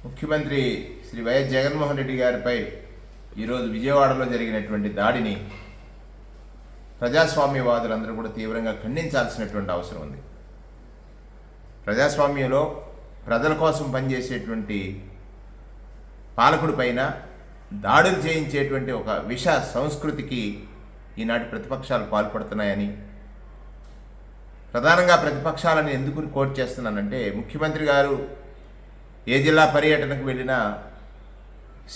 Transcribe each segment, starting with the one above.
ముఖ్యమంత్రి శ్రీ వైఎస్ జగన్మోహన్ రెడ్డి గారిపై ఈరోజు విజయవాడలో జరిగినటువంటి దాడిని ప్రజాస్వామ్యవాదులందరూ కూడా తీవ్రంగా ఖండించాల్సినటువంటి అవసరం ఉంది. ప్రజాస్వామ్యంలో ప్రజల కోసం పనిచేసేటువంటి పాలకుడి పైన దాడులు చేయించేటువంటి ఒక విష సంస్కృతికి ఈనాటి ప్రతిపక్షాలు పాల్పడుతున్నాయని, ప్రధానంగా ప్రతిపక్షాలను ఎందుకు కోట్ చేస్తున్నానంటే, ముఖ్యమంత్రి గారు ఏ జిల్లా పర్యటనకు వెళ్ళినా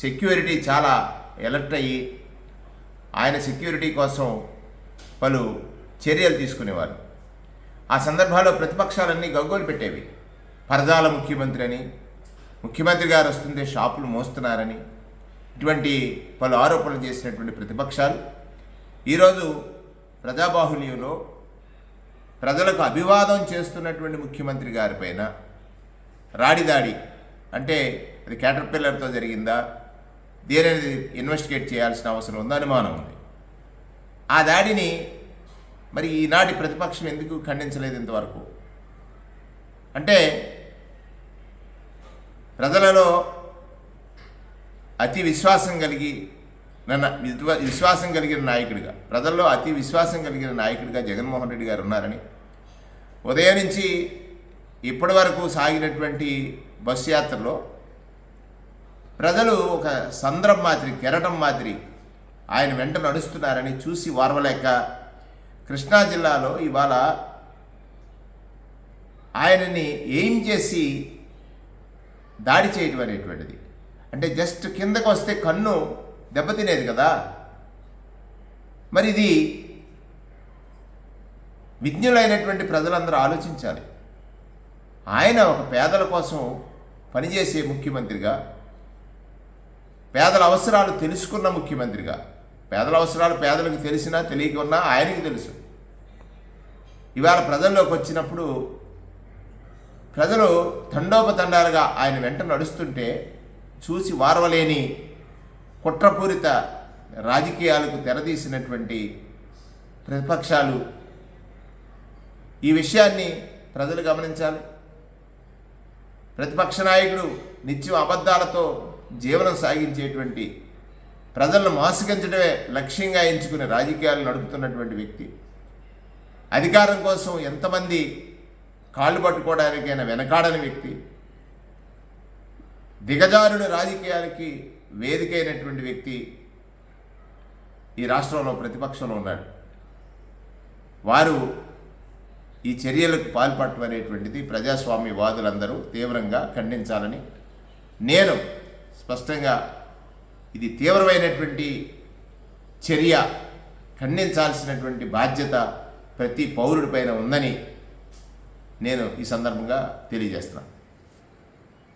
సెక్యూరిటీ చాలా అలర్ట్ అయ్యి ఆయన సెక్యూరిటీ కోసం పలు చర్యలు తీసుకునేవారు. ఆ సందర్భాల్లో ప్రతిపక్షాలన్నీ గగ్గోలు పెట్టేవి. పరదాల ముఖ్యమంత్రి అని, ముఖ్యమంత్రి గారు వస్తుంటే షాపులు మోస్తున్నారని, ఇటువంటి పలు ఆరోపణలు చేసినటువంటి ప్రతిపక్షాలు ఈరోజు ప్రజాబాహుల్యంలో ప్రజలకు అభివాదం చేస్తున్నటువంటి ముఖ్యమంత్రి గారిపైన రాడిదాడి అంటే అది క్యాటర్పిల్లర్తో జరిగిందా, దేనిది ఇన్వెస్టిగేట్ చేయాల్సిన అవసరం ఉందా అనుమానం ఉంది. ఆ దాడిని మరి ఈనాటి ప్రతిపక్షం ఎందుకు ఖండించలేదు ఇంతవరకు? అంటే ప్రజలలో అతి విశ్వాసం కలిగిన నాయకుడిగా, ప్రజల్లో అతి విశ్వాసం కలిగిన నాయకుడిగా జగన్మోహన్ రెడ్డి గారు ఉన్నారని, ఉదయం నుంచి ఇప్పటి వరకు సాగినటువంటి బస్సు యాత్రలో ప్రజలు ఒక సంద్రం మాదిరి, కెరటం మాదిరి ఆయన వెంట నడుస్తున్నారని చూసి వారవలేక కృష్ణా జిల్లాలో ఇవాళ ఆయనని ఏం చేసి దాడి చేయడం అనేటువంటిది, అంటే జస్ట్ కిందకు వస్తే కన్ను దెబ్బతినేది కదా. మరి ఇది విజ్ఞులైనటువంటి ప్రజలందరూ ఆలోచించాలి. ఆయన ఒక పేదల కోసం పనిచేసే ముఖ్యమంత్రిగా, పేదల అవసరాలు తెలుసుకున్న ముఖ్యమంత్రిగా, పేదల అవసరాలు పేదలకు తెలిసినా తెలియకున్నా ఆయనకి తెలుసు. ఇవాళ ప్రజల్లోకి వచ్చినప్పుడు ప్రజలు తండోపతండాలుగా ఆయన వెంట నడుస్తుంటే చూసి వారవలేని కుట్రపూరిత రాజకీయాలకు తెరదీసినటువంటి ప్రతిపక్షాలు ఈ విషయాన్ని ప్రజలు గమనించాలి. ప్రతిపక్ష నాయకుడు నిత్యం అబద్ధాలతో జీవనం సాగించేటువంటి, ప్రజలను మోసగించడమే లక్ష్యంగా ఎంచుకునే రాజకీయాలు నడుపుతున్నటువంటి వ్యక్తి, అధికారం కోసం ఎంతమంది కాళ్ళు పట్టుకోవడానికైనా వెనకాడని వ్యక్తి, దిగజారుడు రాజకీయాలకి వేదికైనటువంటి వ్యక్తి ఈ రాష్ట్రంలో ప్రతిపక్షంలో ఉన్నాడు. వారు ఈ చర్యలకు పాల్పడటం అనేటువంటిది ప్రజాస్వామ్యవాదులందరూ తీవ్రంగా ఖండించాలని, నేను స్పష్టంగా ఇది తీవ్రమైనటువంటి చర్య, ఖండించాల్సినటువంటి బాధ్యత ప్రతి పౌరుడిపైన ఉందని నేను ఈ సందర్భంగా తెలియజేస్తున్నాను.